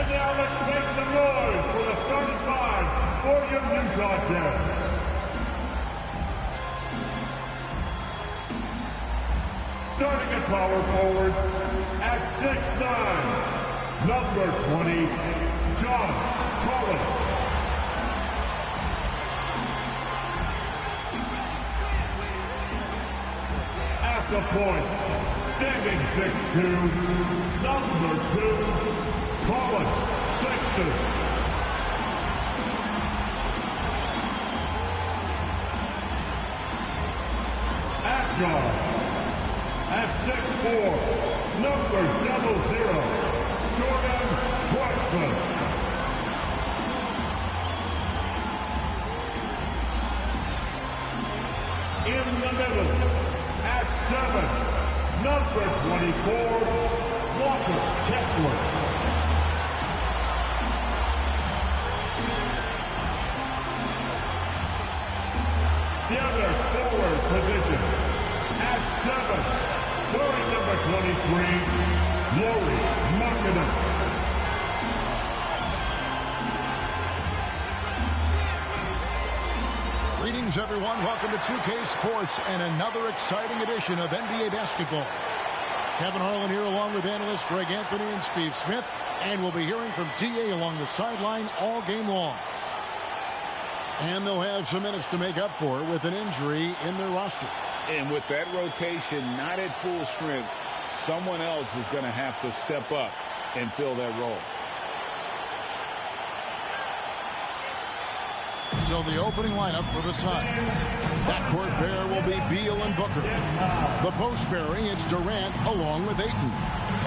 And now let's make some noise for the starting five for your Utah Jazz. Starting at power forward at 6'9", number 20, John Collins. At the point, standing 6'2", number 2, Colin Sexton. At guard, at 6'4", number 00, Jordan Clarkson. In the middle, at 7, number 24, Walker Kessler. The other forward position, at 7, wearing number 23, Lauri Markkanen. Greetings, everyone. Welcome to 2K Sports and another exciting edition of NBA basketball. Kevin Harlan here along with analysts Greg Anthony and Steve Smith, and we'll be hearing from DA along the sideline all game long. And they'll have some minutes to make up for with an injury in their roster. And with that rotation not at full strength, someone else is going to have to step up and fill that role. So the opening lineup for the Suns. That court pair will be Beal and Booker. The post pairing, it's Durant along with Ayton.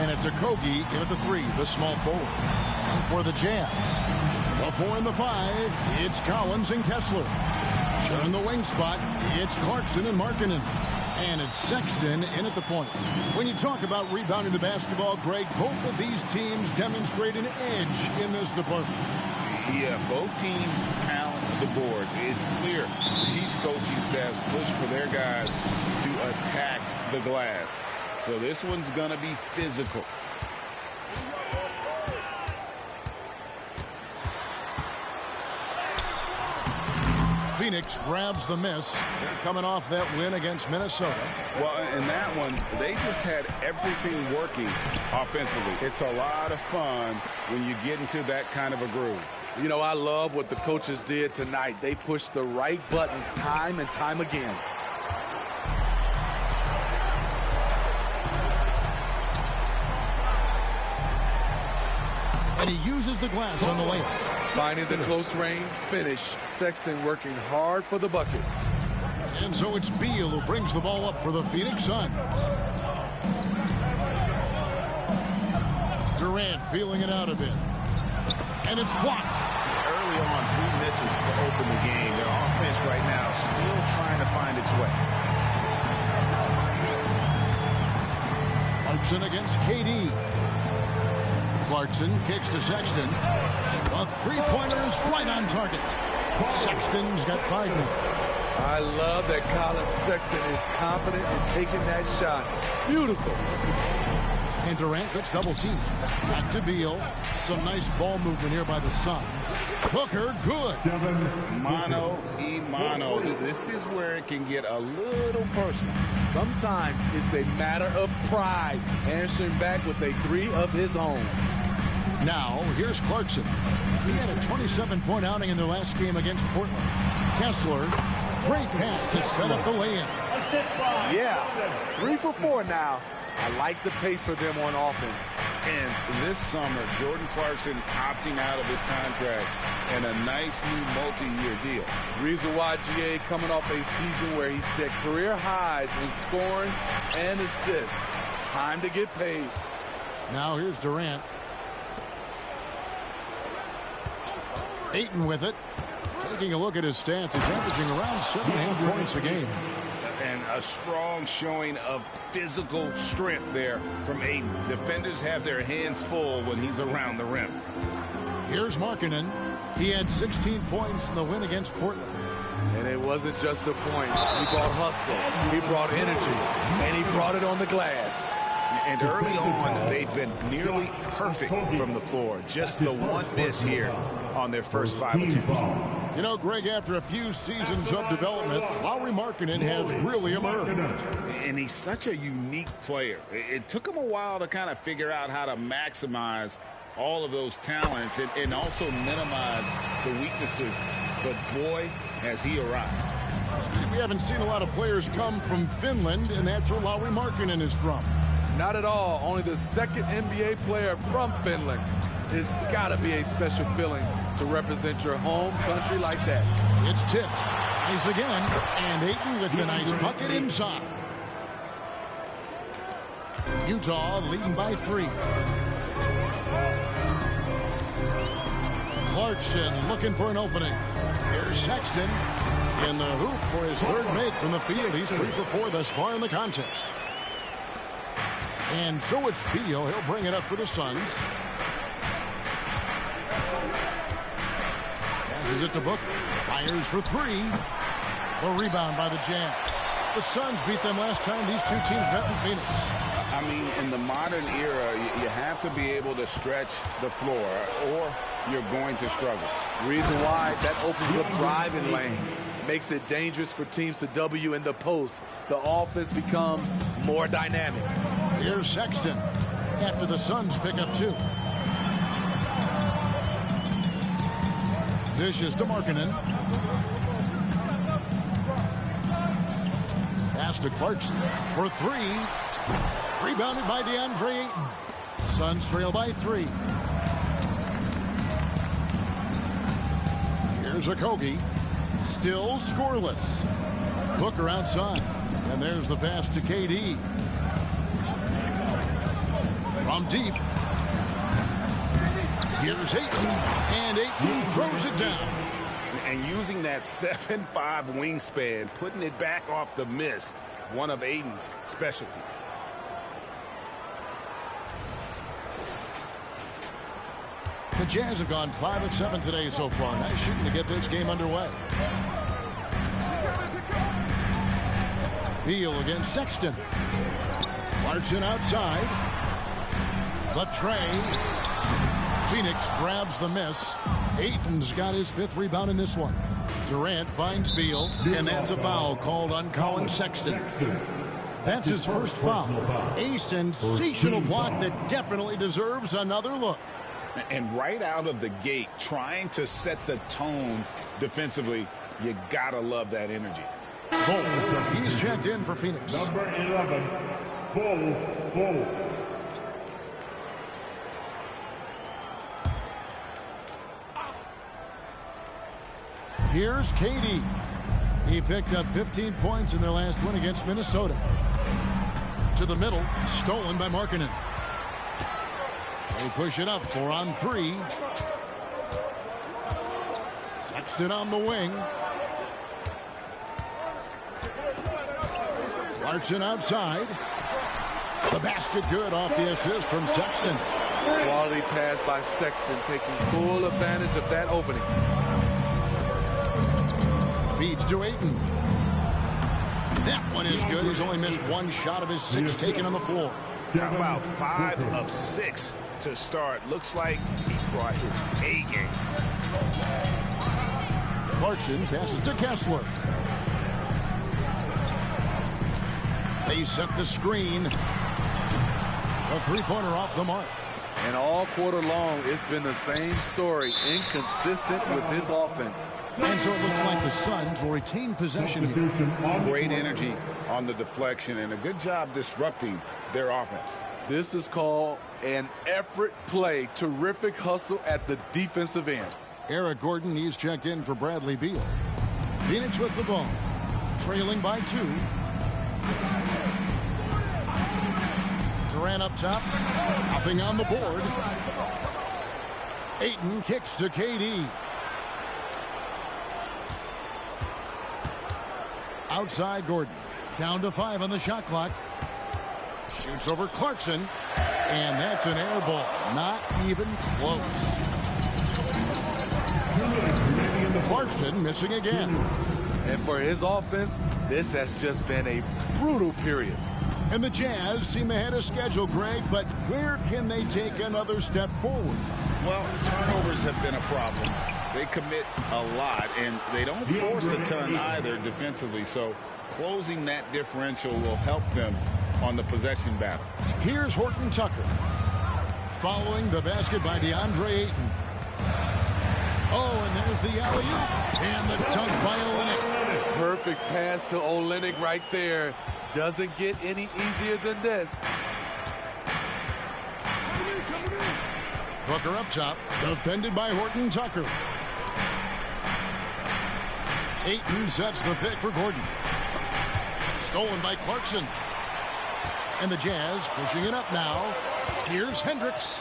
And it's Okogie in at the 3, the small forward. And for the Jazz, the 4 and the 5, it's Collins and Kessler. Sharing the wing spot, it's Clarkson and Markkanen. And it's Sexton in at the point. When you talk about rebounding the basketball, Greg, both of these teams demonstrate an edge in this department. Yeah, both teams pound the boards. It's clear these coaching staffs push for their guys to attack the glass. So this one's going to be physical. Phoenix grabs the miss. They're coming off that win against Minnesota. Well, in that one, they just had everything working offensively. It's a lot of fun when you get into that kind of a groove. You know, I love what the coaches did tonight. They pushed the right buttons time and time again. And he uses the glass on the layup. Finding the close range finish. Sexton working hard for the bucket. And so it's Beal who brings the ball up for the Phoenix Suns. Durant feeling it out a bit. And it's blocked. Early on, 3 misses to open the game. Their offense right now still trying to find its way. Clarkson against KD. Clarkson kicks to Sexton. The three-pointer's right on target. Sexton's got 5 now. I love that Colin Sexton is confident in taking that shot. Beautiful. And Durant gets double teamed. Back to Beal. Some nice ball movement here by the Suns. Booker, good. Mano y mano. This is where it can get a little personal. Sometimes it's a matter of pride. Answering back with a 3 of his own. Now, here's Clarkson. He had a 27-point outing in their last game against Portland. Kessler, great pass to set up the lay-in. Yeah, 3 for 4 now. I like the pace for them on offense. And this summer, Jordan Clarkson opting out of his contract and a nice new multi-year deal. Reason why GA coming off a season where he set career highs in scoring and assists. Time to get paid. Now here's Durant. Ayton with it. Taking a look at his stats, he's averaging around 7.5 points a game. And a strong showing of physical strength there from Ayton. Defenders have their hands full when he's around the rim. Here's Markkanen. He had 16 points in the win against Portland. And it wasn't just the points. He brought hustle, he brought energy, and he brought it on the glass. And early on, they've been nearly perfect from the floor. Just the one miss here on their first 5 attempts. You know, Greg, after a few seasons of development, Lauri Markkanen has really emerged. And he's such a unique player. It took him a while to kind of figure out how to maximize all of those talents and also minimize the weaknesses. But boy, has he arrived. We haven't seen a lot of players come from Finland, and that's where Lauri Markkanen is from. Not at all. Only the second NBA player from Finland. It's got to be a special feeling to represent your home country like that. It's tipped. Tries again. And Ayton with the nice bucket inside. Utah leading by 3. Clarkson looking for an opening. Here's Sexton in the hoop for his third make from the field. He's 3 for 4 thus far in the contest. And so it's Beal. He'll bring it up for the Suns. Passes it to Booker. Fires for 3. The rebound by the Jazz. The Suns beat them last time these two teams met in Phoenix. I mean, in the modern era, you have to be able to stretch the floor or you're going to struggle. Reason why, that opens up driving lanes. Makes it dangerous for teams to W in the post. The offense becomes more dynamic. Here's Sexton after the Suns pick up 2. Dishes to Markkanen. Pass to Clarkson for 3. Rebounded by DeAndre Ayton. Suns trail by 3. Here's Okogie. Still scoreless. Booker outside. And there's the pass to KD. From deep. Here's Ayton. And Ayton throws it down. And using that 7'5" wingspan, putting it back off the miss, one of Ayton's specialties. The Jazz have gone 5 of 7 today so far. Nice shooting to get this game underway. Beal against Sexton. Clarkson outside. The tray. Phoenix grabs the miss. Ayton's got his 5th rebound in this one. Durant finds Beal, and that's a foul called on Colin Sexton. That's his first foul. A sensational block that definitely deserves another look. And right out of the gate, trying to set the tone defensively, you gotta love that energy. Bull, he's checked in for Phoenix. Number 11, Bull. Here's KD. He picked up 15 points in their last win against Minnesota. To the middle, stolen by Markkanen. They push it up, 4 on 3. Sexton on the wing. Clarkson outside. The basket good off the assist from Sexton. Quality pass by Sexton, taking full advantage of that opening. Feeds to Ayton. That one is good. He's only missed 1 shot of his 6 taken on the floor. How about 5 of 6 to start? Looks like he brought his A game. Clarkson passes to Kessler. They set the screen. A 3-pointer off the mark. And all quarter long, it's been the same story. Inconsistent with his offense. And so it looks like the Suns will retain possession here. Great energy on the deflection and a good job disrupting their offense. This is called an effort play. Terrific hustle at the defensive end. Eric Gordon, he's checked in for Bradley Beal. Phoenix with the ball. Trailing by 2. Durant up top. Nothing on the board. Ayton kicks to KD. Outside Gordon. Down to 5 on the shot clock. Shoots over Clarkson. And that's an air ball. Not even close. Clarkson missing again. And for his offense, this has just been a brutal period. And the Jazz seem ahead of schedule, Greg, but where can they take another step forward? Well, turnovers have been a problem. They commit a lot, and they don't force a ton either defensively. So closing that differential will help them on the possession battle. Here's Horton Tucker. Following the basket by DeAndre Ayton. Oh, and there's the alley-oop. And the dunk by Olynyk. Perfect pass to Olynyk right there. Doesn't get any easier than this. Booker up top, defended by Horton Tucker. Ayton sets the pick for Gordon. Stolen by Clarkson. And the Jazz pushing it up now. Here's Hendricks.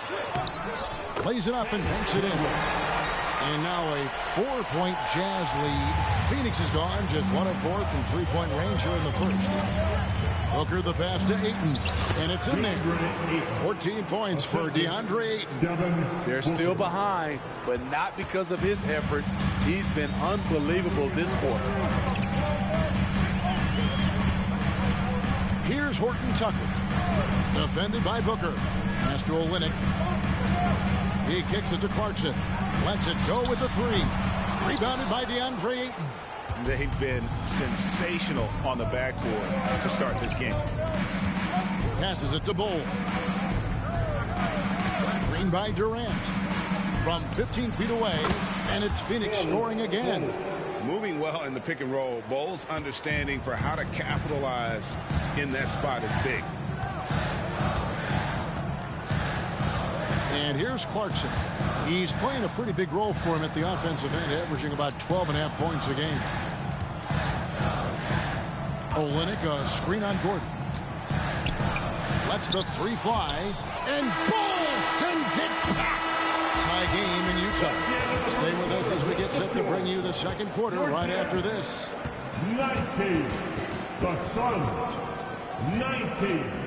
Plays it up and banks it in. And now a 4-point Jazz lead. Phoenix is gone, just 1 of 4 from three-point range here in the first. Booker the pass to Ayton, and it's in there. 14 points for DeAndre Ayton. They're still behind, but not because of his efforts. He's been unbelievable this quarter. Here's Horton Tucker, defended by Booker. Pass to Olynyk. He kicks it to Clarkson. Lets it go with the three. Rebounded by DeAndre Ayton. They've been sensational on the backboard to start this game. Passes it to Bull. Screen by Durant. From 15 feet away, and it's Phoenix scoring again. Moving well in the pick and roll. Bull's understanding for how to capitalize in that spot is big. And here's Clarkson. He's playing a pretty big role for him at the offensive end, averaging about 12.5 points a game. Olynyk, a screen on Gordon. Lets the three fly. And Bull sends it back. Tie game in Utah. Stay with us as we get set to bring you the second quarter right after this. 19. The Suns. 19.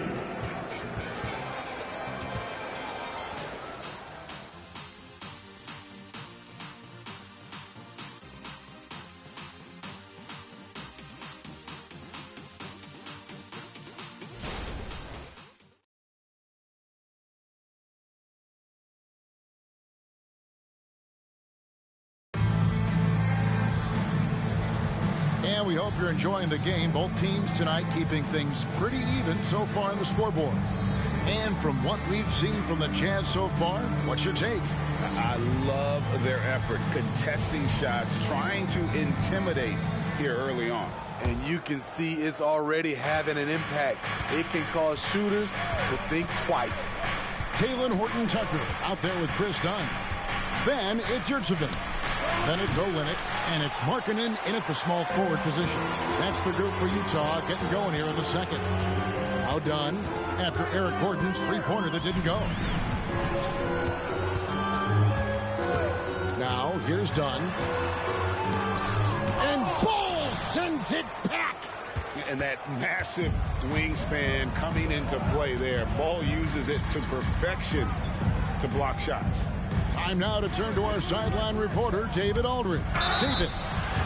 And we hope you're enjoying the game. Both teams tonight keeping things pretty even so far on the scoreboard. And from what we've seen from the Jazz so far, what's your take? I love their effort, contesting shots, trying to intimidate here early on. And you can see it's already having an impact. It can cause shooters to think twice. Talen Horton Tucker out there with Chris Dunn. Then it's Yurtsevin. Then it's Olynyk, and it's Markkanen in at the small forward position. That's the group for Utah getting going here in the second. Now Dunn after Eric Gordon's three-pointer that didn't go. Now here's Dunn. And Bull sends it back. And that massive wingspan coming into play there. Ball uses it to perfection to block shots. Time now to turn to our sideline reporter, David Aldridge. David.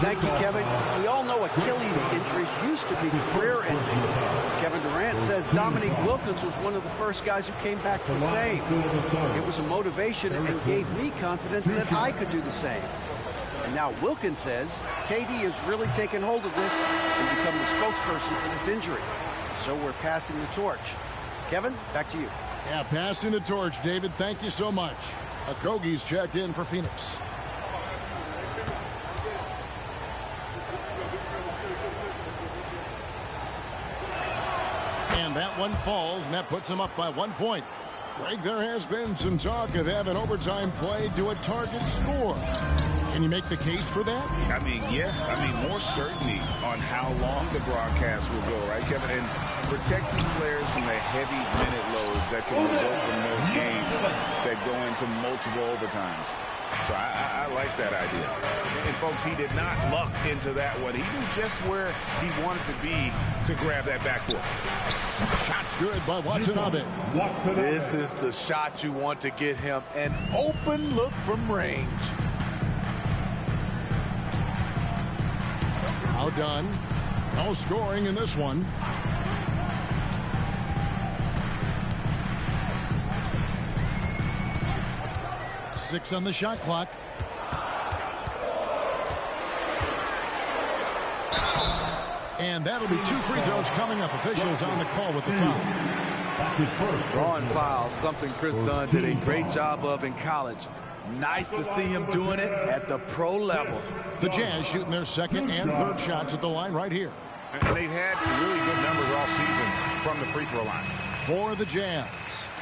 Thank you, Kevin. We all know Achilles injuries used to be career-ending. Kevin Durant says Dominique Wilkins was one of the first guys who came back the same. It was a motivation and gave me confidence that I could do the same. And now Wilkins says KD has really taken hold of this and become the spokesperson for this injury. So we're passing the torch. Kevin, back to you. Yeah, passing the torch, David. Thank you so much. Okogie's checked in for Phoenix. And that one falls, and that puts him up by 1 point. Greg, there has been some talk of having overtime play to a target score. Can you make the case for that? I mean, yeah. I mean, more certainty on how long the broadcast will go, right, Kevin? And protecting players from the heavy minute loads that can result from those games that go into multiple overtimes. So I like that idea. And, folks, he did not luck into that one. He knew just where he wanted to be to grab that backboard. Shot's good by Watanabe. This is the shot you want to get him. An open look from range. Now done. No scoring in this one. 6 on the shot clock. And that'll be 2 free throws coming up. Officials on the call with the foul. That's his first. Drawing fouls, something Chris Dunn did a great job of in college. Nice to see him doing it at the pro level. The Jazz shooting their second and third shots at the line right here. And they've had really good numbers all season from the free throw line. For the Jazz,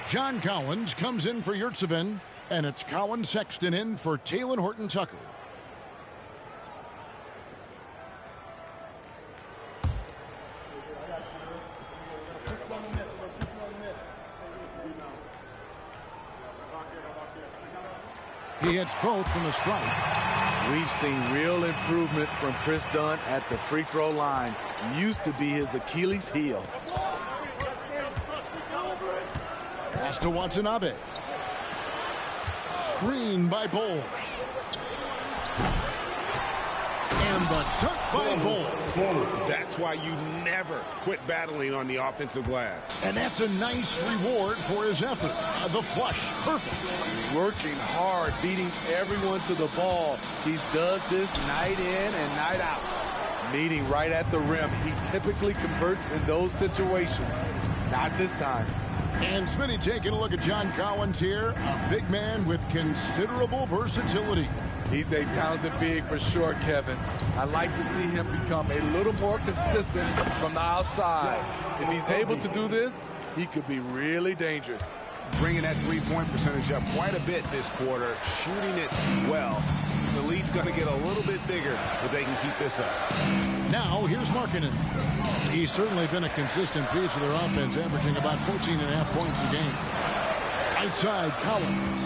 John Collins comes in for Yurtseven, and it's Colin Sexton in for Talen Horton-Tucker. He hits both from the stripe. We've seen real improvement from Chris Dunn at the free throw line. Used to be his Achilles heel. Pass to Watanabe. Screen by Bull. And the dunk by Bull. That's why you never quit battling on the offensive glass. And that's a nice reward for his effort. The flush, perfect. Working hard, beating everyone to the ball. He does this night in and night out. Meeting right at the rim. He typically converts in those situations. Not this time. And Smitty taking a look at John Collins here. A big man with considerable versatility. He's a talented big for sure, Kevin. I'd like to see him become a little more consistent from the outside. If he's able to do this, he could be really dangerous. Bringing that three-point percentage up quite a bit this quarter, shooting it well. The lead's going to get a little bit bigger if they can keep this up. Now, here's Markkanen. He's certainly been a consistent piece of their offense, averaging about 14.5 points a game. Outside, Collins.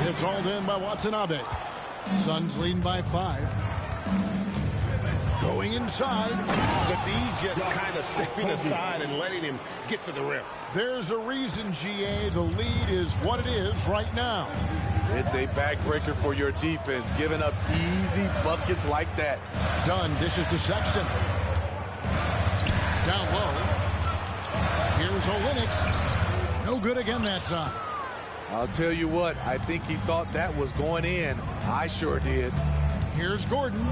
It's hauled in by Watanabe. Suns leading by 5. Going inside. But he just kind of stepping aside and letting him get to the rim. There's a reason, GA. The lead is what it is right now. It's a backbreaker for your defense, giving up easy buckets like that. Dunn dishes to Sexton. Down low. Here's Olynyk. No good again that time. I'll tell you what, I think he thought that was going in. I sure did. Here's Gordon.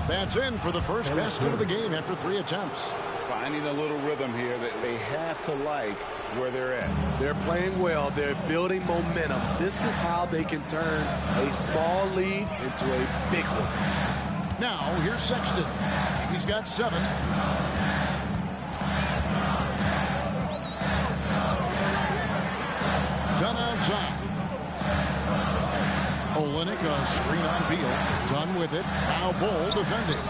That's in for the first basket of the game after 3 attempts. Finding a little rhythm here that they have to like where they're at. They're playing well. They're building momentum. This is how they can turn a small lead into a big one. Now, here's Sexton. He's got 7. Dunn outside. Olynyk, a screen on Beal. Dunn with it. Now Bull defending.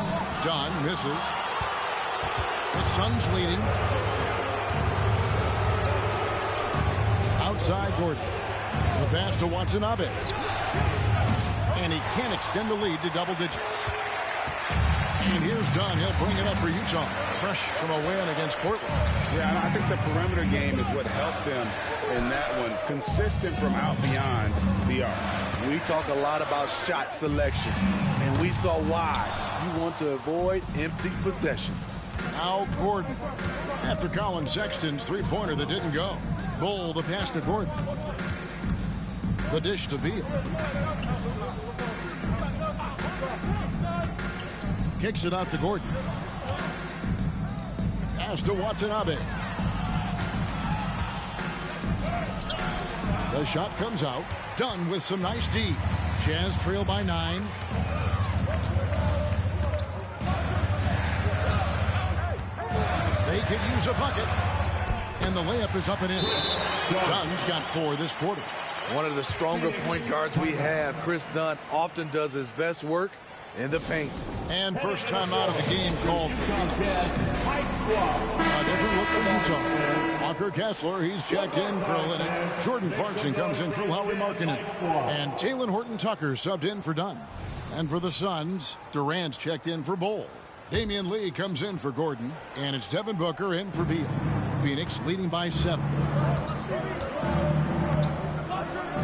Dunn misses. The Suns leading. Outside Gordon. The pass to Watanabe. And he can't extend the lead to double digits. And here's Dunn. He'll bring it up for Utah. Fresh from a win against Portland. Yeah, and I think the perimeter game is what helped them in that one. Consistent from out beyond the arc. We talk a lot about shot selection, and we saw why. You want to avoid empty possessions. Now Gordon. After Colin Sexton's three-pointer that didn't go. Bull the pass to Gordon. The dish to Beal. Kicks it out to Gordon. Pass to Watanabe. The shot comes out. Dunn with some nice D. Jazz trail by 9. They could use a bucket. And the layup is up and in. Dunn's got 4 this quarter. One of the stronger point guards we have, Chris Dunn, often does his best work in the paint. And first time out of the game called for Phoenix. A different look for Utah. Walker Kessler, he's checked in for Olynyk. Jordan Clarkson comes in for Lauri Markkanen. And Talen Horton-Tucker subbed in for Dunn. And for the Suns, Durant's checked in for Bull. Damian Lee comes in for Gordon. And it's Devin Booker in for Beal. Phoenix leading by 7.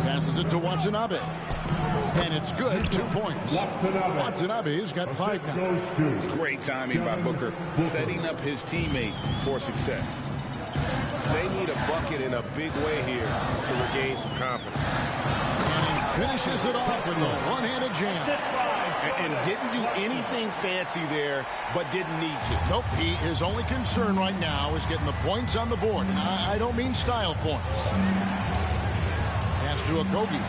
Passes it to Watanabe. And it's good. 2 points. Watanabe's got 5 now. Great timing by Booker, setting up his teammate for success. They need a bucket in a big way here to regain some confidence. And he finishes it off with a one-handed jam. And didn't do anything fancy there, but didn't need to. Nope, his only concern right now is getting the points on the board. And I don't mean style points. Pass to Okogie.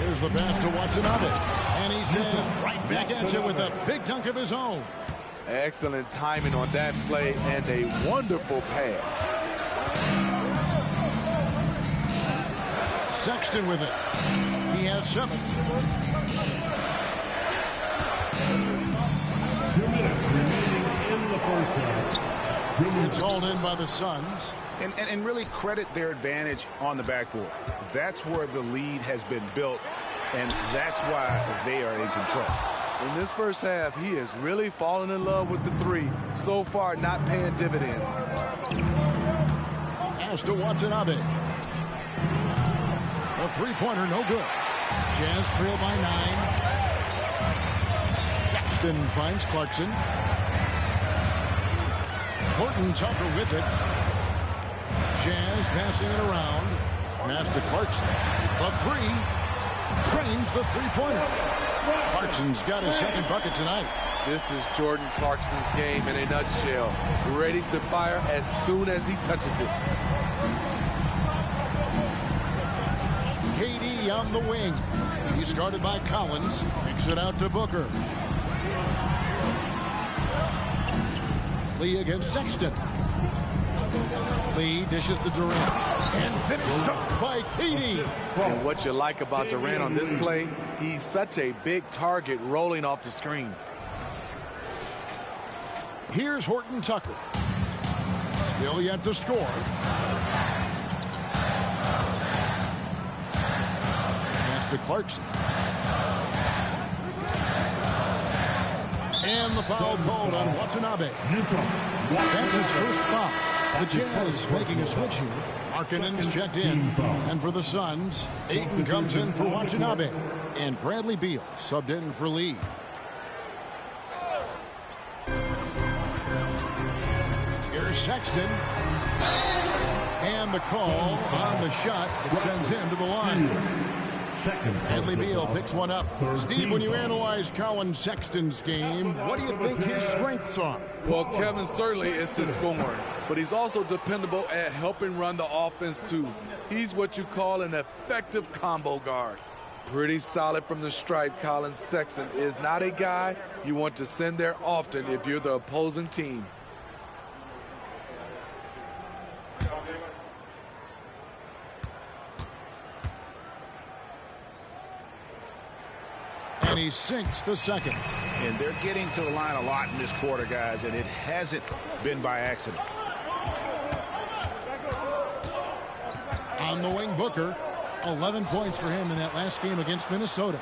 Here's the pass to Watanabe. And he says right back at you with a big dunk of his own. Excellent timing on that play and a wonderful pass. Sexton with it. He has 7. 2 minutes remaining in the first half. 2 minutes. It's hauled in by the Suns. And really credit their advantage on the backboard. That's where the lead has been built, and that's why they are in control. In this first half, he has really fallen in love with the 3. So far, not paying dividends. Pass to Watanabe. A three-pointer, no good. Jazz trail by 9. Sexton finds Clarkson. Horton Tucker with it. Jazz passing it around. Pass to Clarkson. A 3. Drains the three-pointer. Clarkson's got his second bucket tonight. This is Jordan Clarkson's game in a nutshell. Ready to fire as soon as he touches it. KD on the wing. He's guarded by Collins. Kicks it out to Booker. Lee against Sexton. Lee dishes to Durant. And finished up by KD. And what you like about Durant on this play, he's such a big target rolling off the screen. Here's Horton Tucker. Still yet to score. To Clarkson. And the foul called on Watanabe. That's his first foul. The Jazz making a switch here. Markkanen's checked in. And for the Suns, Ayton comes in for Watanabe. And Bradley Beal subbed in for Lee. Here's Sexton. And the call on the shot that sends him to the line. Bradley Beal picks one up. Steve, when you analyze Colin Sexton's game, what do you think his strengths are? Well, Kevin, certainly it's his scoring, but he's also dependable at helping run the offense, too. He's what you call an effective combo guard. Pretty solid from the stripe. Colin Sexton is not a guy you want to send there often if you're the opposing team. And he sinks the second. And they're getting to the line a lot in this quarter, guys, and it hasn't been by accident. On the wing, Booker. 11 points for him in that last game against Minnesota.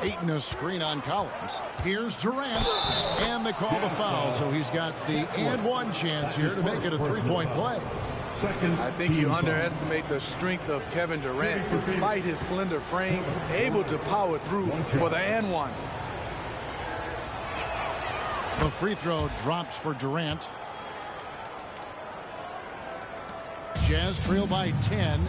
Ayton a screen on Collins. Here's Durant. And they call the foul, so he's got the and one chance here to make it a three-point play. I think you underestimate the strength of Kevin Durant. Despite his slender frame, able to power through for the and one. The free throw drops for Durant. Jazz trail by 10.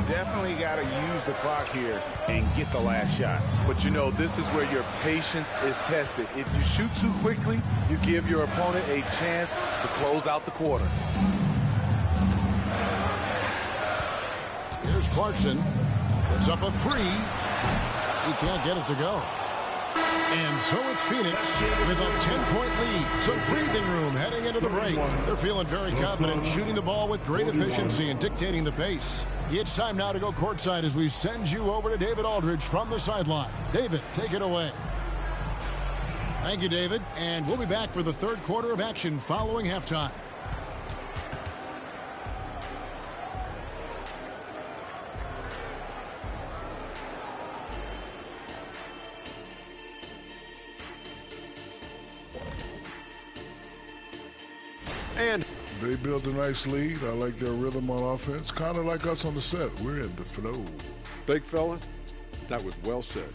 Definitely got to use the clock here and get the last shot. But, you know, this is where your patience is tested. If you shoot too quickly, you give your opponent a chance to close out the quarter. Here's Clarkson. Puts up a 3. He can't get it to go. And so it's Phoenix with a 10-point lead. Some breathing room heading into the break. They're feeling very confident, shooting the ball with great efficiency and dictating the pace. It's time now to go courtside as we send you over to David Aldridge from the sideline. David, take it away. Thank you, David. And we'll be back for the third quarter of action following halftime. And they built a nice lead. I like their rhythm on offense. Kind of like us on the set. We're in the flow. Big fella, that was well said.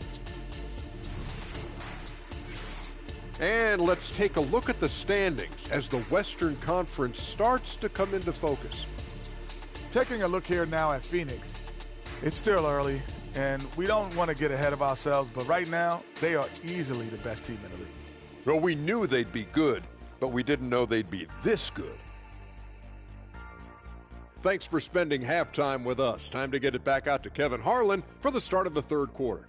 And let's take a look at the standings as the Western Conference starts to come into focus. Taking a look here now at Phoenix, it's still early, and we don't want to get ahead of ourselves, but right now, they are easily the best team in the league. Well, we knew they'd be good, but we didn't know they'd be this good. Thanks for spending halftime with us. Time to get it back out to Kevin Harlan for the start of the third quarter.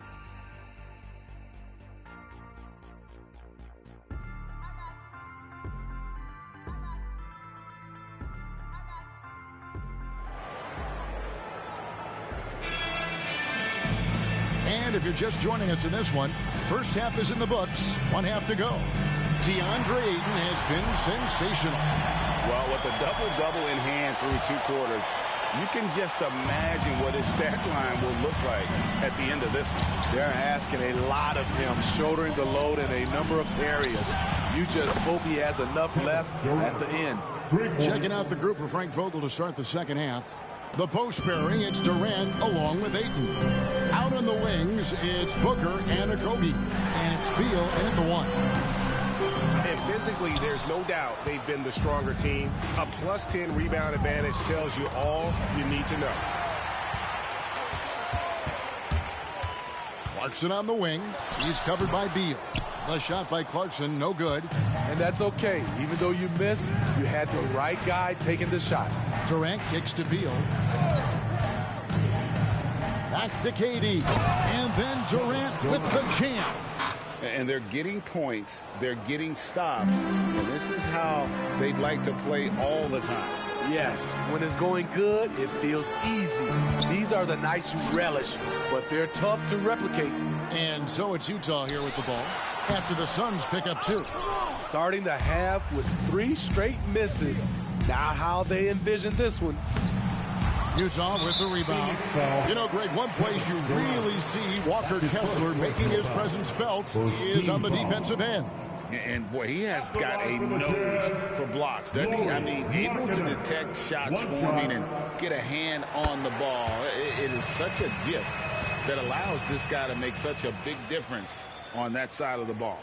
And if you're just joining us in this one, first half is in the books, 1 half to go. DeAndre Ayton has been sensational. Well, with a double-double in hand through 2 quarters, you can just imagine what his stat line will look like at the end of this one. They're asking a lot of him, shouldering the load in a number of areas. You just hope he has enough left at the end. Checking out the group for Frank Vogel to start the second half. The post pairing, it's Durant along with Ayton. Out on the wings, it's Booker and Okogie. And it's Beal in at the 1. And physically, there's no doubt they've been the stronger team. A +10 rebound advantage tells you all you need to know. Clarkson on the wing. He's covered by Beal. The shot by Clarkson, no good. And that's okay. Even though you miss, you had the right guy taking the shot. Durant kicks to Beal. Back to KD. And then Durant with the jam. And they're getting points. They're getting stops. And this is how they'd like to play all the time. Yes, when it's going good, it feels easy. These are the nights you relish, but they're tough to replicate. And so it's Utah here with the ball after the Suns pick up 2. Starting the half with 3 straight misses. Not how they envisioned this one. Utah with the rebound. You know, Greg, one place you really see Walker Kessler making his presence felt is on the defensive end. And, boy, he has got a nose for blocks, doesn't he? I mean, able to detect shots forming and get a hand on the ball. It is such a gift that allows this guy to make such a big difference on that side of the ball.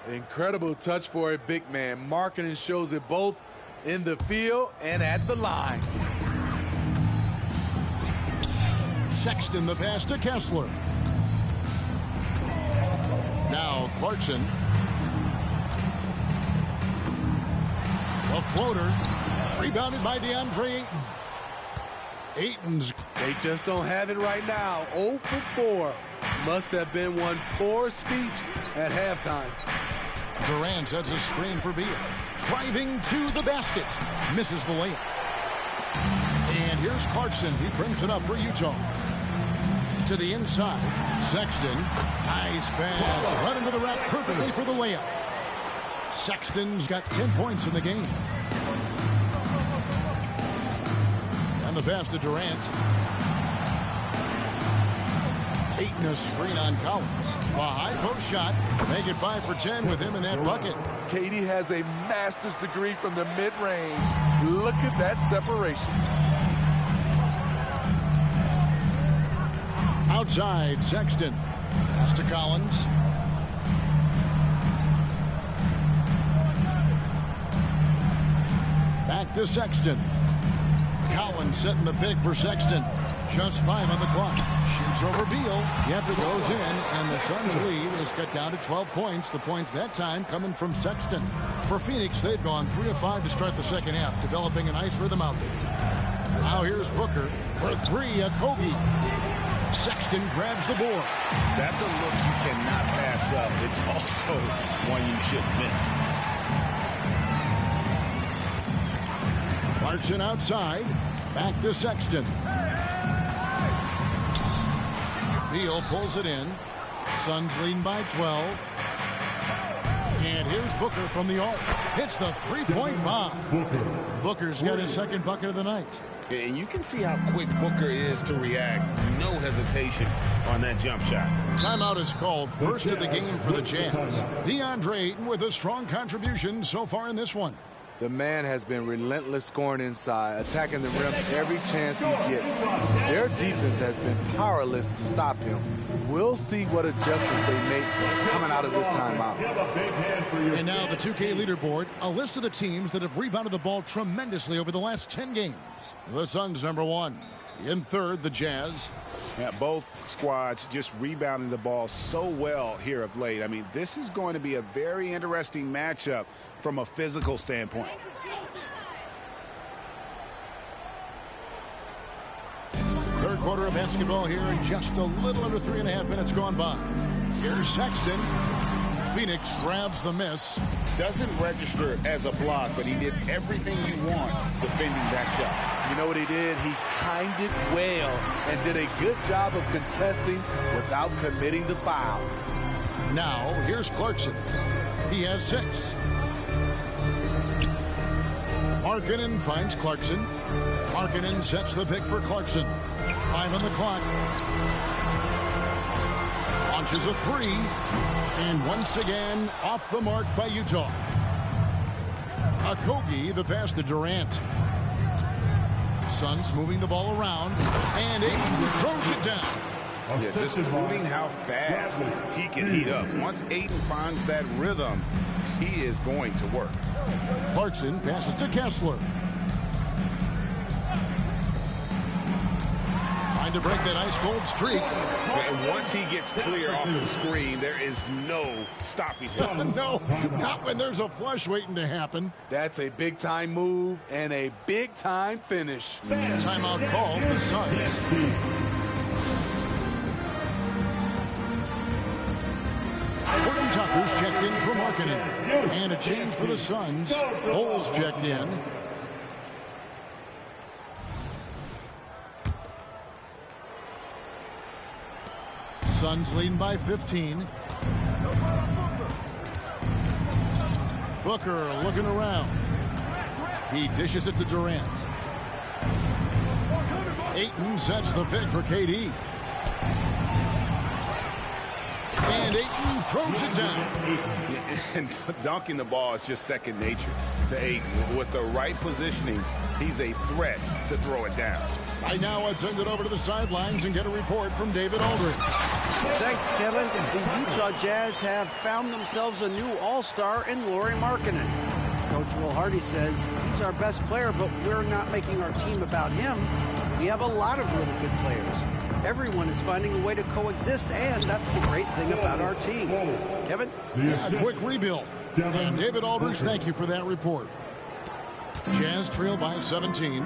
Incredible touch for a big man. Marketing shows it both in the field and at the line. Sexton the pass to Kessler. Now Clarkson. A floater. Rebounded by DeAndre Ayton. Ayton's. They just don't have it right now. 0 for 4. Must have been one poor speech at halftime. Durant sets a screen for Beal. Driving to the basket. Misses the layup. And here's Clarkson. He brings it up for Utah. To the inside. Sexton. Nice pass. Right into the rack perfectly for the layup. Sexton's got 10 points in the game. And the pass to Durant. Ayton a screen on Collins. A high post shot. Make it 5 for 10 with him in that bucket. KD has a master's degree from the mid-range. Look at that separation. Outside, Sexton. Pass to Collins. Back to Sexton. Collins setting the pick for Sexton. Just 5 on the clock. Shoots over Beal. Yep, it goes in, and the Suns' lead is cut down to 12 points. The points that time coming from Sexton. For Phoenix, they've gone 3 of 5 to start the second half, developing a nice rhythm out there. Now here's Booker for 3, Okogie. Sexton grabs the board. That's a look you cannot pass up. It's also one you shouldn't miss. Clarkson outside. Back to Sexton. Beal pulls it in. Suns leading by 12. And here's Booker from the arc. Hits the three-point bomb. Booker's got his second bucket of the night. And you can see how quick Booker is to react. No hesitation on that jump shot. Timeout is called. First of the game for the Jazz. DeAndre Ayton with a strong contribution so far in this one. The man has been relentless scoring inside, attacking the rim every chance he gets. Their defense has been powerless to stop him. We'll see what adjustments they make coming out of this timeout. And now the 2K leaderboard, a list of the teams that have rebounded the ball tremendously over the last 10 games. The Suns #1. In third, the Jazz. Yeah, both squads just rebounding the ball so well here of late. I mean, this is going to be a very interesting matchup from a physical standpoint. Third quarter of basketball here, and just a little under 3.5 minutes gone by. Here's Sexton. Phoenix grabs the miss. Doesn't register as a block, but he did everything you want defending that shot. You know what he did? He timed it well and did a good job of contesting without committing the foul. Now, here's Clarkson. He has 6. Markkanen finds Clarkson. Markkanen sets the pick for Clarkson. 5 on the clock. Launches a 3. And once again, off the mark by Utah. Okogie, the pass to Durant. Suns moving the ball around. And Ayton throws it down. Yeah, just proving how fast he can heat up. Once Ayton finds that rhythm, he is going to work. Clarkson passes to Kessler. Trying to break that ice-cold streak. And once he gets clear off the screen, there is no stopping him. No, not when there's a flush waiting to happen. That's a big-time move and a big-time finish. Timeout called the Suns. Horton Tucker's checked in for Markkanen. And a change for the Suns. Bowles checked in. Suns leading by 15. Booker looking around. He dishes it to Durant. Ayton sets the pick for KD. And Ayton throws it down. And dunking the ball is just second nature to Ayton. With the right positioning, he's a threat to throw it down. Right now, let's send it over to the sidelines and get a report from David Aldridge. Thanks, Kevin. The Utah Jazz have found themselves a new all-star in Lauri Markkanen. Coach Will Hardy says he's our best player, but we're not making our team about him. We have a lot of really good players. Everyone is finding a way to coexist, and that's the great thing about our team. Kevin? A quick rebuild. And David Aldridge, thank you for that report. Jazz trail by 17.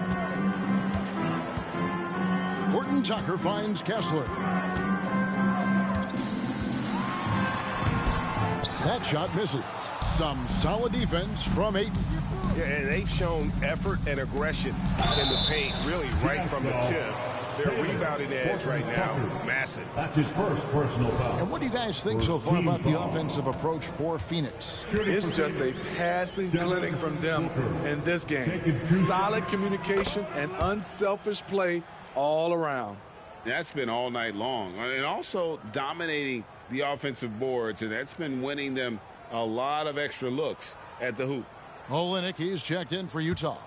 Horton Tucker finds Kessler. That shot misses. Some solid defense from Ayton. Yeah, and they've shown effort and aggression in the paint, really right from the tip. Their rebounding edge right now, massive. That's his first personal foul. And what do you guys think so far about the offensive approach for Phoenix? It's just a passing clinic from them in this game. Solid communication and unselfish play all around. That's been all night long. And also dominating the offensive boards, and that's been winning them a lot of extra looks at the hoop. Olynyk, he's checked in for Utah.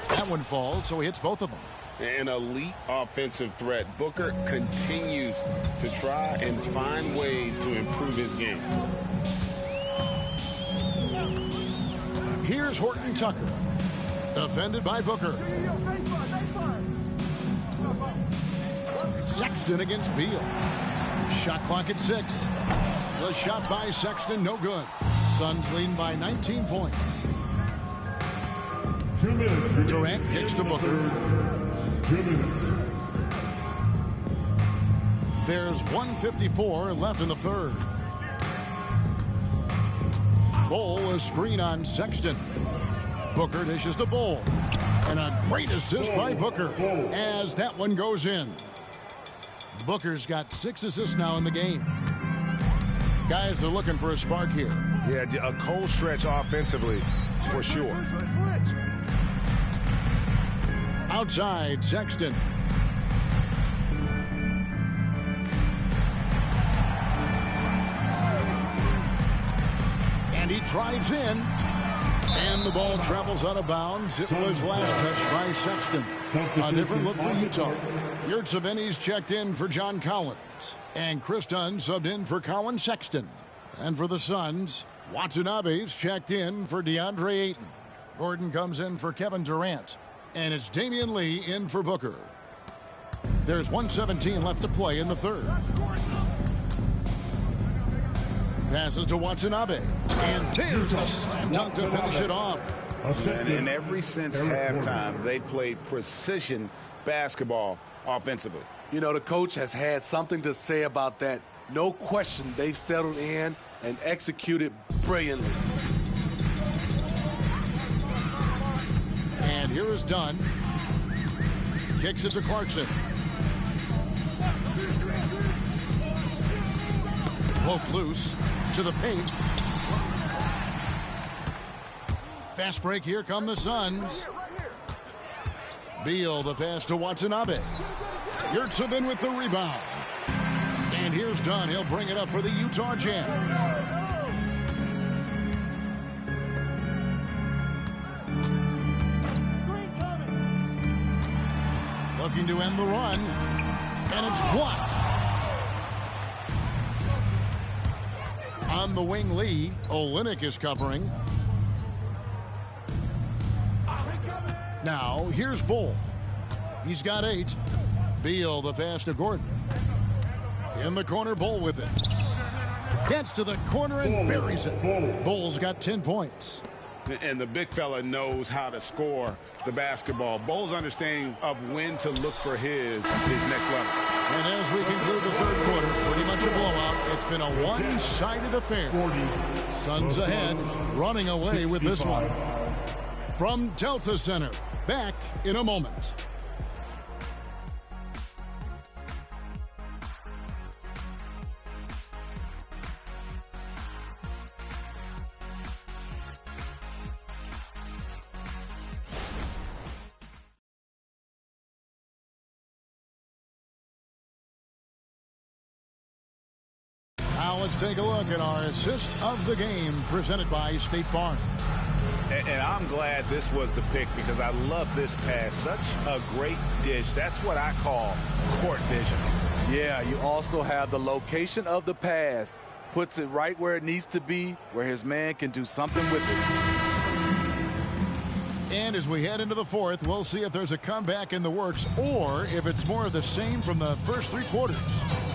That one falls, so he hits both of them. An elite offensive threat. Booker continues to try and find ways to improve his game. Here's Horton Tucker. Defended by Booker. Sexton against Beal. Shot clock at 6. The shot by Sexton, no good. Suns leading by 19 points. 2 minutes. Durant kicks to Booker. 2 minutes. There's 1:54 left in the third. Bol, a screen on Sexton. Booker dishes to Bol. And a great assist by Booker as that one goes in. Booker's got 6 assists now in the game. Guys are looking for a spark here. Yeah, a cold stretch offensively, for sure. Outside, Sexton. drives in. And the ball travels out of bounds. It was last touched by Sexton. A different look for Utah. Yurtseven's checked in for John Collins. And Chris Dunn subbed in for Colin Sexton. And for the Suns, Watanabe's checked in for DeAndre Ayton. Gordon comes in for Kevin Durant. And it's Damian Lee in for Booker. There's 1:17 left to play in the third. Passes to Watanabe. And there's the slam dunk to finish it off. And ever since halftime, they played precision basketball offensively. You know, the coach has had something to say about that. No question, they've settled in and executed brilliantly. And here is Dunn. Kicks it to Clarkson. Poke loose to the paint. Fast break, here come the Suns. Beal, the pass to Watanabe. Yurtseven with the rebound. And here's Dunn. He'll bring it up for the Utah Jazz. Looking to end the run. And it's blocked. On the wing, Lee. Olynyk is covering. Now, here's Bull. He's got 8. Beal, the pass to Gordon. In the corner, Bull with it. Gets to the corner and buries it. Bull's got 10 points. And the big fella knows how to score the basketball. Bull's understanding of when to look for his next level. And as we conclude the third quarter, pretty much a blowout. It's been a one-sided affair. Suns ahead, running away with this one. From Delta Center, back in a moment. Now let's take a look at our assist of the game presented by State Farm. And I'm glad this was the pick because I love this pass. Such a great dish. That's what I call court vision. Yeah, you also have the location of the pass. Puts it right where it needs to be, where his man can do something with it. And as we head into the fourth, we'll see if there's a comeback in the works or if it's more of the same from the first 3 quarters.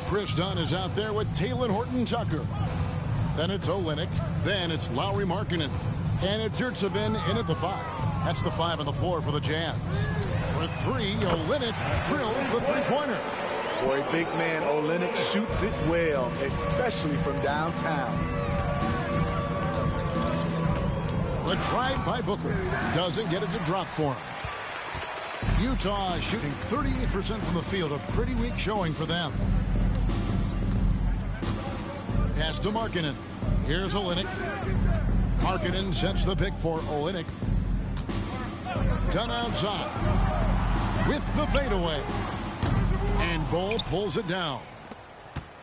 Chris Dunn is out there with Talen Horton-Tucker. Then it's Olynyk. Then it's Lauri Markkanen. And it's Yurtseven in at the 5. That's the 5 on the floor for the Jazz. For 3, Olynyk drills the three-pointer. For a big man, Olynyk shoots it well, especially from downtown. The drive by Booker doesn't get it to drop for him. Utah shooting 38% from the field, a pretty weak showing for them. Pass to Markkanen. Here's Olynyk. Markkanen sets the pick for Olynyk. Done outside with the fadeaway. And Bull pulls it down.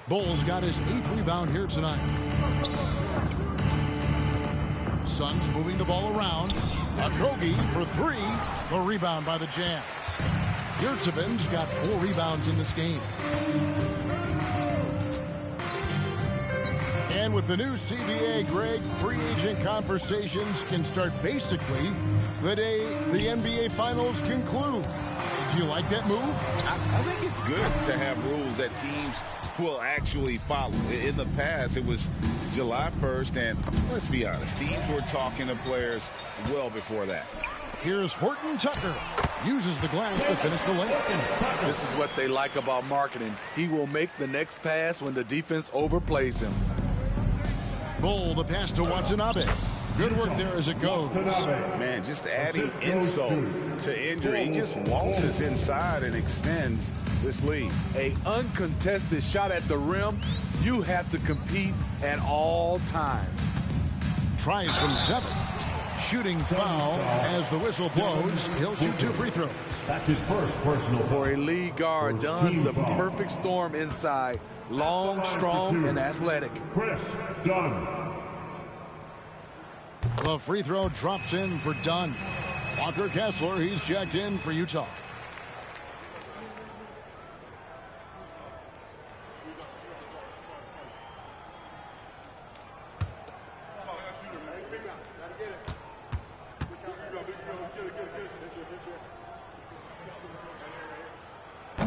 Bull's got his 8th rebound here tonight. Suns moving the ball around. Okogie for 3. The rebound by the Jazz. Yurtseven's got 4 rebounds in this game. And with the new CBA, Greg, free agent conversations can start basically the day the NBA Finals conclude. Did you like that move? I think it's good to have rules that teams will actually follow. In the past, it was July 1st, and let's be honest, teams were talking to players well before that. Here's Horton-Tucker. Uses the glass to finish the layup. This is what they like about Markkanen. He will make the next pass when the defense overplays him. Bull, the pass to Watanabe. Good work there as it goes. Man, just adding insult to injury. He just waltzes inside and extends this lead. A uncontested shot at the rim. You have to compete at all times. Tries from 7. Shooting foul as the whistle blows. He'll shoot 2 free throws. That's his first personal. For a lead guard, Dunn's the perfect storm inside. Long, strong, and athletic. Chris Dunn. The free throw drops in for Dunn. Walker Kessler, he's checked in for Utah.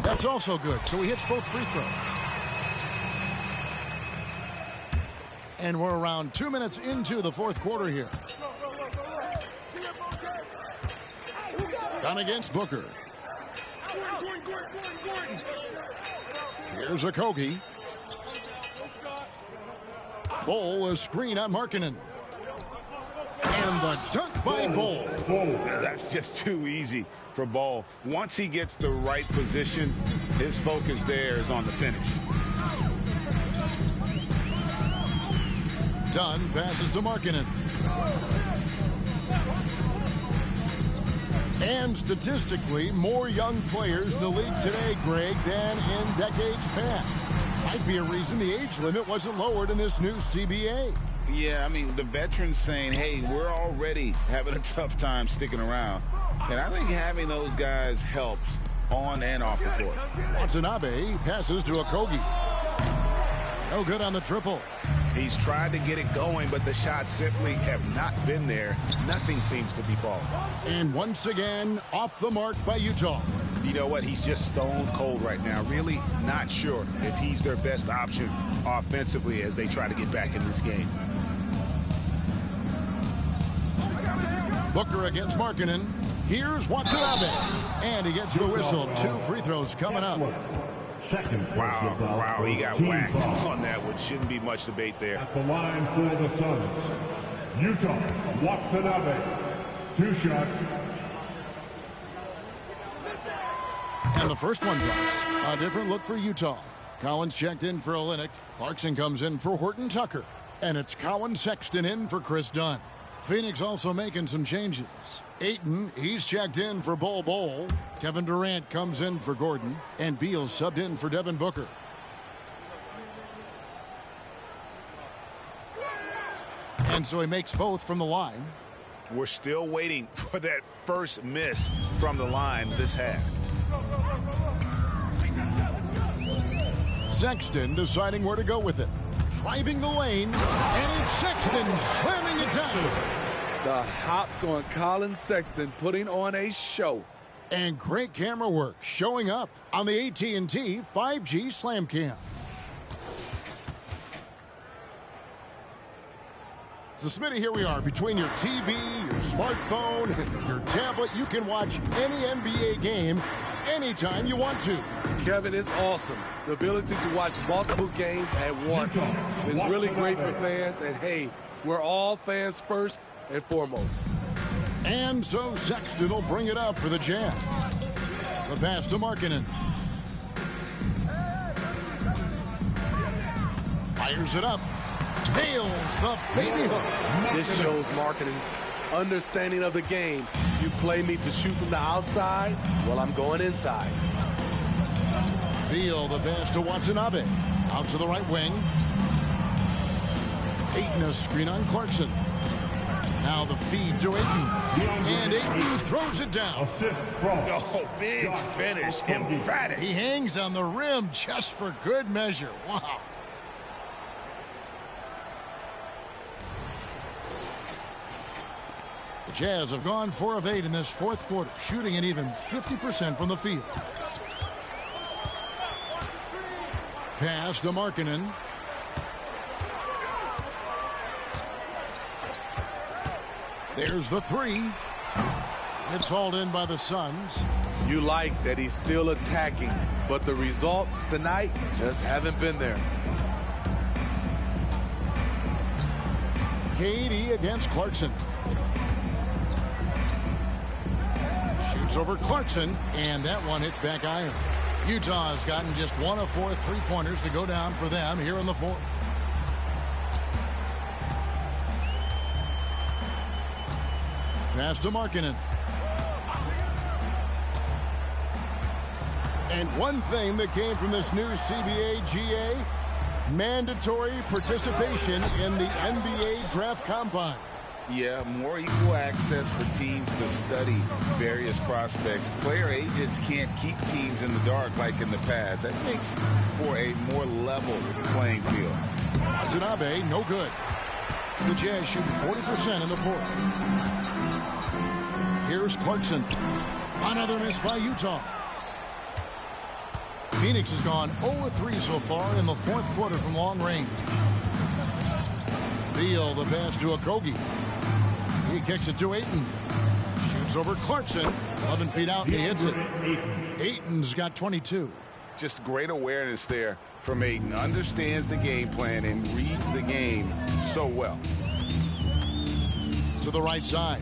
That's also good, so he hits both free throws. And we're around 2 minutes into the fourth quarter here. Done against Booker. Here's Okogie. Bol, a screen on Markkanen. And the dunk by Bol. That's just too easy for Bol. Once he gets the right position, his focus there is on the finish. Dunn passes to Markkanen. And statistically, more young players in the league today, Greg, than in decades past. Might be a reason the age limit wasn't lowered in this new CBA. Yeah, I mean, the veterans saying, hey, we're already having a tough time sticking around. And I think having those guys helps on and off the court. Watanabe passes to Okogie. No good on the triple. He's tried to get it going, but the shots simply have not been there. Nothing seems to be falling. And once again, off the mark by Utah. You know what? He's just stone cold right now. Really not sure if he's their best option offensively as they try to get back in this game. Booker against Markkanen. Here's Watanabe. And he gets the whistle. 2 free throws coming up. Wow, he got whacked on that one. Shouldn't be much debate there. At the line for the Suns, Utah, Watanabe, 2 shots. And the first one drops. A different look for Utah. Collins checked in for Olynyk. Clarkson comes in for Horton Tucker. And it's Colin Sexton in for Chris Dunn. Phoenix also making some changes. Ayton, he's checked in for Bol. Kevin Durant comes in for Gordon. And Beal subbed in for Devin Booker. And so he makes both from the line. We're still waiting for that first miss from the line this half. Sexton deciding where to go with it. Driving the lane, and it's Sexton slamming it down. The hops on Colin Sexton putting on a show. And great camera work showing up on the AT&T 5G Slam Cam. So, Smitty, here we are. Between your TV, your smartphone, your tablet, you can watch any NBA game anytime you want to. Kevin, it's awesome. The ability to watch multiple games at once is really great for fans. And, hey, we're all fans first and foremost. And so Sexton will bring it up for the Jazz. The pass to Markkanen. Fires it up. Nails the baby hook. This shows Markkanen's understanding of the game. You play me to shoot from the outside, well, I'm going inside. Beal, the pass to Watanabe. Out to the right wing. Ayton, a screen on Clarkson. Now the feed to Ayton. And Ayton throws it down. Oh, big finish. Emphatic. He hangs on the rim just for good measure. Wow. The Jazz have gone 4 of 8 in this fourth quarter, shooting an even 50% from the field. Pass to Markkanen. There's the 3. It's hauled in by the Suns. You like that he's still attacking, but the results tonight just haven't been there. KD against Clarkson. Shoots over Clarkson, and that one hits back iron. Utah has gotten just 1 of 4 3-pointers to go down for them here in the fourth. Pass to Markkanen. And one thing that came from this new CBA GA, mandatory participation in the NBA Draft Combine. Yeah, more equal access for teams to study various prospects. Player agents can't keep teams in the dark like in the past. That makes for a more level playing field. Watanabe, no good. The Jazz shooting 40% in the fourth. Here's Clarkson. Another miss by Utah. Phoenix has gone 0-3 so far in the fourth quarter from long range. Beal, the pass to Okogie. He kicks it to Ayton. Shoots over Clarkson. 11 feet out, and he hits it. Ayton's got 22. Just great awareness there from Ayton. Understands the game plan and reads the game so well. To the right side.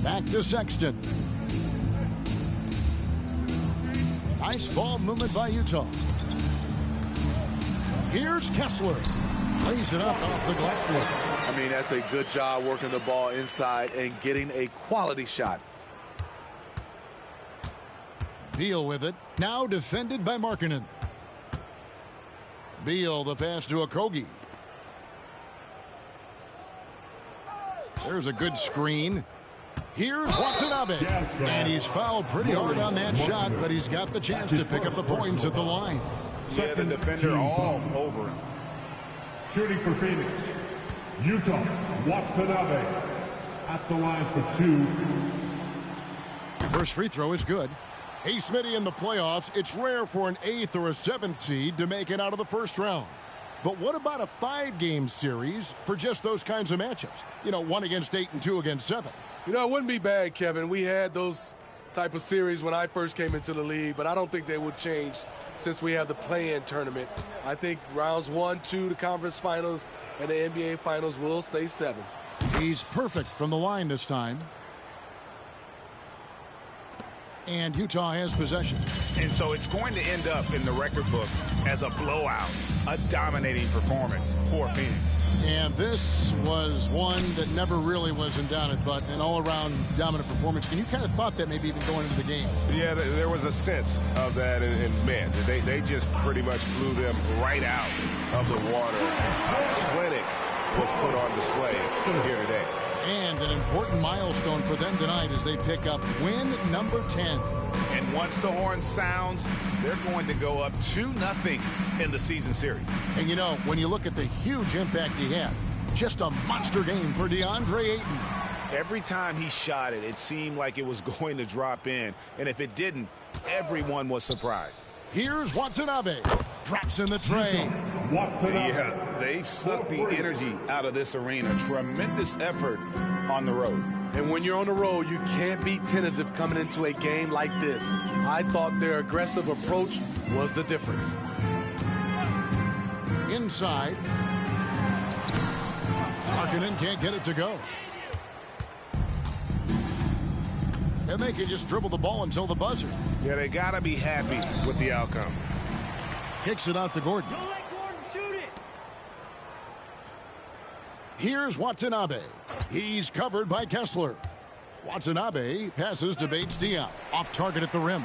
Back to Sexton. Nice ball movement by Utah. Here's Kessler. Lays it up off the glass. I mean, that's a good job working the ball inside and getting a quality shot. Beal with it. Now defended by Markkanen. Beal, the pass to Okogie. There's a good screen. Here's Watanabe. And he's fouled pretty hard on that shot, but he's got the chance to pick up the points at the line. Yeah, the defender all over him. Shooting for Phoenix, Utah, Watanabe at the line for 2. First free throw is good. Hey, Smitty, in the playoffs, it's rare for an 8th or a 7th seed to make it out of the first round. But what about a 5-game series for just those kinds of matchups? You know, 1 against 8 and 2 against 7. You know, it wouldn't be bad, Kevin. We had those type of series when I first came into the league, but I don't think they would change since we have the play-in tournament. I think rounds 1, 2, the conference finals, and the NBA finals will stay 7. He's perfect from the line this time. And Utah has possession. And so it's going to end up in the record books as a blowout, a dominating performance for Phoenix. And this was one that never really was in doubt, but an all-around dominant performance. And you kind of thought that maybe even going into the game. Yeah, there was a sense of that. And man, they just pretty much blew them right out of the water. Clinic was put on display here today. And an important milestone for them tonight as they pick up win number 10. And once the horn sounds, they're going to go up 2-0 in the season series. And you know, when you look at the huge impact he had, just a monster game for DeAndre Ayton. Every time he shot it, it seemed like it was going to drop in. And if it didn't, everyone was surprised. Here's Watanabe. Drops in the tray. Yeah, they've sucked the energy out of this arena. Tremendous effort on the road. And when you're on the road, you can't be tentative coming into a game like this. I thought their aggressive approach was the difference. Inside. Markkanen can't get it to go. And they can just dribble the ball until the buzzer. Yeah, they got to be happy with the outcome. Kicks it out to Gordon. Don't let Gordon shoot it. Here's Watanabe. He's covered by Kessler. Watanabe passes to Bates-Diop. Off target at the rim.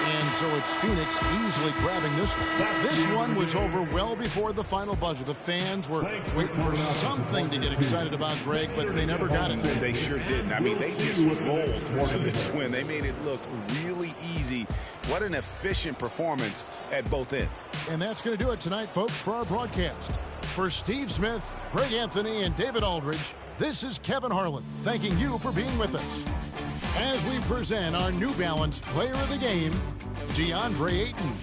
And so it's Phoenix easily grabbing this one. This one was over well before the final buzzer. The fans were waiting for something to get excited about, Greg, but they never got it. They sure didn't. I mean, they just rolled to this win. They made it look really easy. What an efficient performance at both ends. And that's going to do it tonight, folks, for our broadcast. For Steve Smith, Greg Anthony, and David Aldridge, this is Kevin Harlan thanking you for being with us as we present our New Balance Player of the Game, DeAndre Ayton.